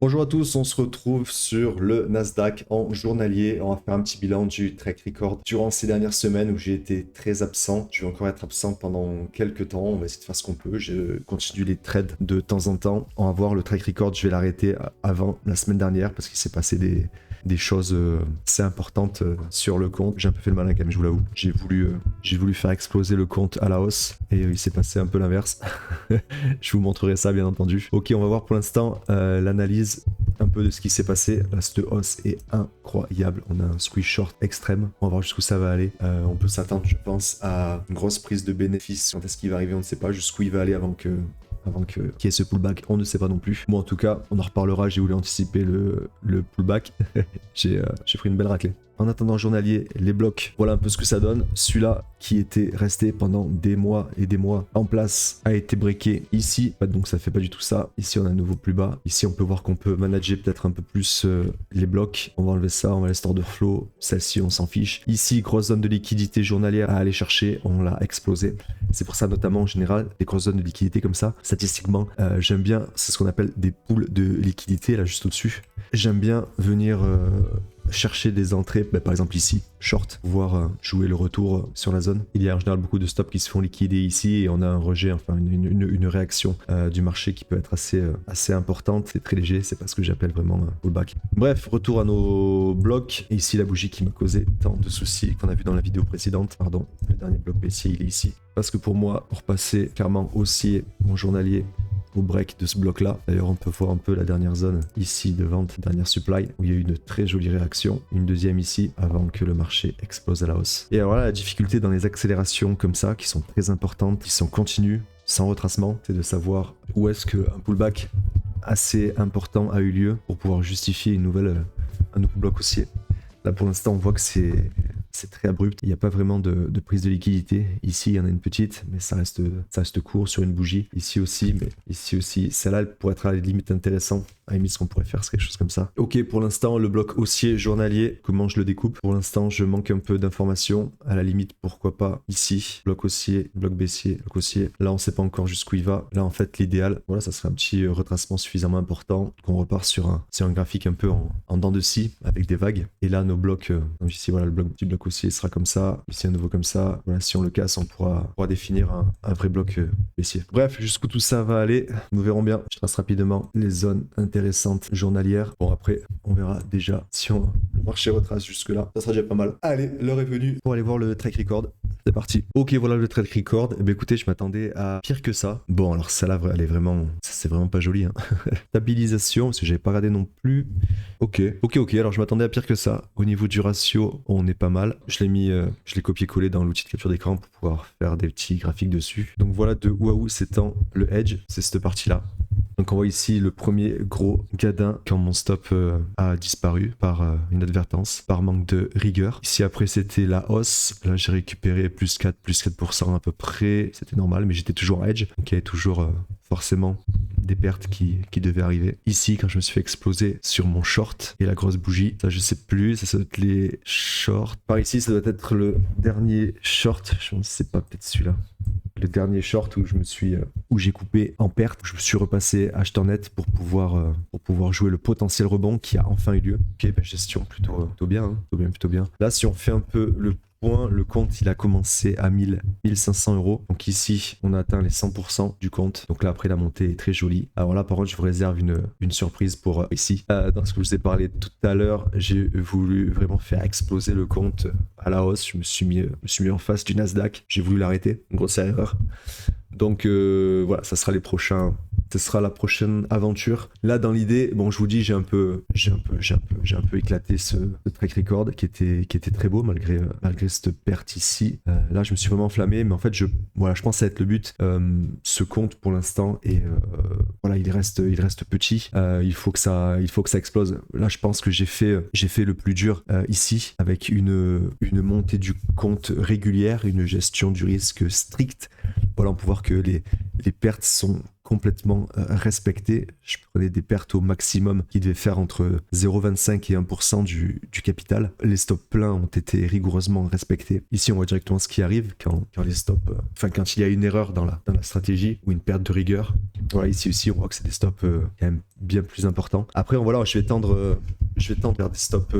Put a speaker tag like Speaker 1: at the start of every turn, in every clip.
Speaker 1: Bonjour à tous, on se retrouve sur le Nasdaq en journalier. On va faire un petit bilan du track record durant ces dernières semaines où j'ai été très absent. Je vais encore être absent pendant quelques temps. On va essayer de faire ce qu'on peut. Je continue les trades de temps en temps. On va voir le track record. Je vais l'arrêter avant la semaine dernière parce qu'il s'est passé des choses assez importantes sur le compte. J'ai un peu fait le malin quand même, je vous l'avoue. J'ai voulu faire exploser le compte à la hausse et il s'est passé un peu l'inverse. Je vous montrerai ça bien entendu. Ok, on va voir pour l'instant l'analyse un peu de ce qui s'est passé. Là, cette hausse est incroyable. On a un squeeze short extrême. On va voir jusqu'où ça va aller. On peut s'attendre, je pense, à une grosse prise de bénéfice. Quand est-ce qu'il va arriver, on ne sait pas. Jusqu'où il va aller avant qu'il y ait ce pullback, on ne sait pas non plus. Bon, en tout cas, on en reparlera. J'ai voulu anticiper le pullback. J'ai pris une belle raclée. En attendant journalier, les blocs, voilà un peu ce que ça donne. Celui-là qui était resté pendant des mois et des mois en place a été breaké ici, donc ça fait pas du tout ça. Ici on a un nouveau plus bas. Ici on peut voir qu'on peut manager peut-être un peu plus les blocs. On va enlever ça, on va laisser order flow. Celle-ci on s'en fiche. Ici grosse zone de liquidité journalière à aller chercher, on l'a explosé. C'est pour ça notamment en général les grosses zones de liquidité comme ça, statistiquement j'aime bien, c'est ce qu'on appelle des pools de liquidité là juste au-dessus. J'aime bien venir chercher des entrées, par exemple ici, short, voire jouer le retour sur la zone. Il y a en général beaucoup de stops qui se font liquider ici et on a un rejet, enfin une réaction du marché qui peut être assez importante. C'est très léger, c'est pas ce que j'appelle vraiment un pullback. Bref, retour à nos blocs. Et ici la bougie qui m'a causé tant de soucis qu'on a vu dans la vidéo précédente. Pardon, le dernier bloc baissier il est ici. Parce que pour moi, pour passer clairement haussier mon journalier au break de ce bloc là. D'ailleurs on peut voir un peu la dernière zone ici de vente, dernière supply, où il y a eu une très jolie réaction. Une deuxième ici avant que le marché explose à la hausse. Et alors là la difficulté dans les accélérations comme ça, qui sont très importantes, qui sont continues, sans retracement, c'est de savoir où est-ce qu'un pullback assez important a eu lieu pour pouvoir justifier un nouveau bloc haussier. Là pour l'instant on voit que c'est très abrupt, il n'y a pas vraiment de prise de liquidité. Ici il y en a une petite, mais ça reste court sur une bougie. Ici aussi, mais ici aussi. Celle-là elle pourrait être à la limite intéressant. À la limite ce qu'on pourrait faire c'est quelque chose comme ça. Ok, pour l'instant le bloc haussier journalier, comment je le découpe? Pour l'instant je manque un peu d'informations. À la limite pourquoi pas ici, bloc haussier, bloc baissier, bloc haussier. Là on sait pas encore jusqu'où il va. Là en fait l'idéal, voilà, ça serait un petit retracement suffisamment important qu'on repart sur un graphique un peu en dents de scie avec des vagues. Et là nos blocs, donc ici voilà le petit bloc haussier sera comme ça, ici un nouveau comme ça. Voilà, si on le casse on pourra définir un vrai bloc baissier. Bref, jusqu'où tout ça va aller, nous verrons bien. Je trace rapidement les zones intéressantes journalières. Bon après on verra déjà si le marché retrace jusque là, ça sera déjà pas mal. Allez, l'heure est venue pour aller voir le track record. C'est parti. Ok, voilà le track record. Eh bien, écoutez, je m'attendais à pire que ça. Bon, alors celle-là, elle est vraiment, c'est vraiment pas joli. Hein. Stabilisation, parce que j'avais pas regardé non plus. Ok. Alors je m'attendais à pire que ça. Au niveau du ratio, on est pas mal. Je l'ai copié-collé dans l'outil de capture d'écran pour pouvoir faire des petits graphiques dessus. Donc voilà de où à où s'étend le edge. C'est cette partie-là. Donc on voit ici le premier gros gadin quand mon stop a disparu par inadvertance, par manque de rigueur. Ici après c'était la hausse, là j'ai récupéré plus 4% à peu près, c'était normal mais j'étais toujours edge, donc il y avait toujours forcément des pertes qui devaient arriver. Ici quand je me suis fait exploser sur mon short et la grosse bougie, ça je sais plus, ça doit être les shorts. Par ici ça doit être le dernier short, je ne sais pas, peut-être celui-là. Le dernier short où j'ai coupé en perte, je me suis repassé acheteur net pour pouvoir jouer le potentiel rebond qui a enfin eu lieu. Ok, gestion plutôt bien, hein, plutôt bien. Là, si on fait un peu le point, le compte il a commencé à 1500 euros. Donc ici, on a atteint les 100% du compte. Donc là, après, la montée est très jolie. Alors là, par contre, je vous réserve une surprise pour ici. Dans ce que je vous ai parlé tout à l'heure, j'ai voulu vraiment faire exploser le compte à la hausse. Je me suis mis en face du Nasdaq. J'ai voulu l'arrêter. Une grosse erreur. Donc voilà, ça sera ce sera la prochaine aventure. Là, dans l'idée, bon, je vous dis, j'ai un peu éclaté ce track record qui était très beau malgré cette perte ici. Là, je me suis vraiment enflammé, mais en fait, je pense que ça va être le but. Ce compte, pour l'instant, et voilà, il reste petit. Il faut que ça explose. Là, je pense que j'ai fait le plus dur ici, avec une montée du compte régulière, une gestion du risque stricte. Voilà, on peut voir que les pertes sont complètement respecté. Je prenais des pertes au maximum qui devaient faire entre 0,25 et 1% du capital. Les stops pleins ont été rigoureusement respectés. Ici, on voit directement ce qui arrive quand les stops, quand il y a une erreur dans la stratégie ou une perte de rigueur. Voilà, ici aussi, on voit que c'est des stops quand même bien plus importants. Après, voilà, je vais tendre vers des stops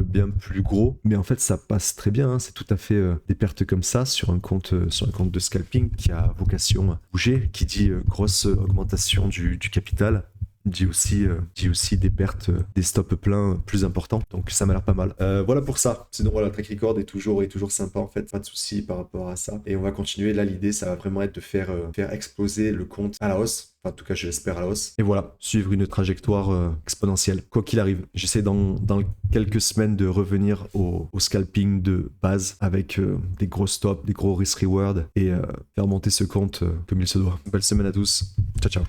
Speaker 1: bien plus gros, mais en fait, ça passe très bien. Hein. C'est tout à fait des pertes comme ça sur un compte de scalping qui a vocation à bouger, qui dit grosse augmentation du capital. Dit aussi des pertes, des stops pleins plus importants. Donc ça m'a l'air pas mal. Voilà pour ça. Sinon voilà, le track record est toujours sympa en fait. Pas de soucis par rapport à ça. Et on va continuer. Là, l'idée, ça va vraiment être de faire exploser le compte à la hausse. Enfin, en tout cas, je l'espère à la hausse. Et voilà, suivre une trajectoire exponentielle. Quoi qu'il arrive. J'essaie dans quelques semaines de revenir au scalping de base avec des gros stops, des gros risk-reward et faire monter ce compte comme il se doit. Belle semaine à tous. Ciao, ciao.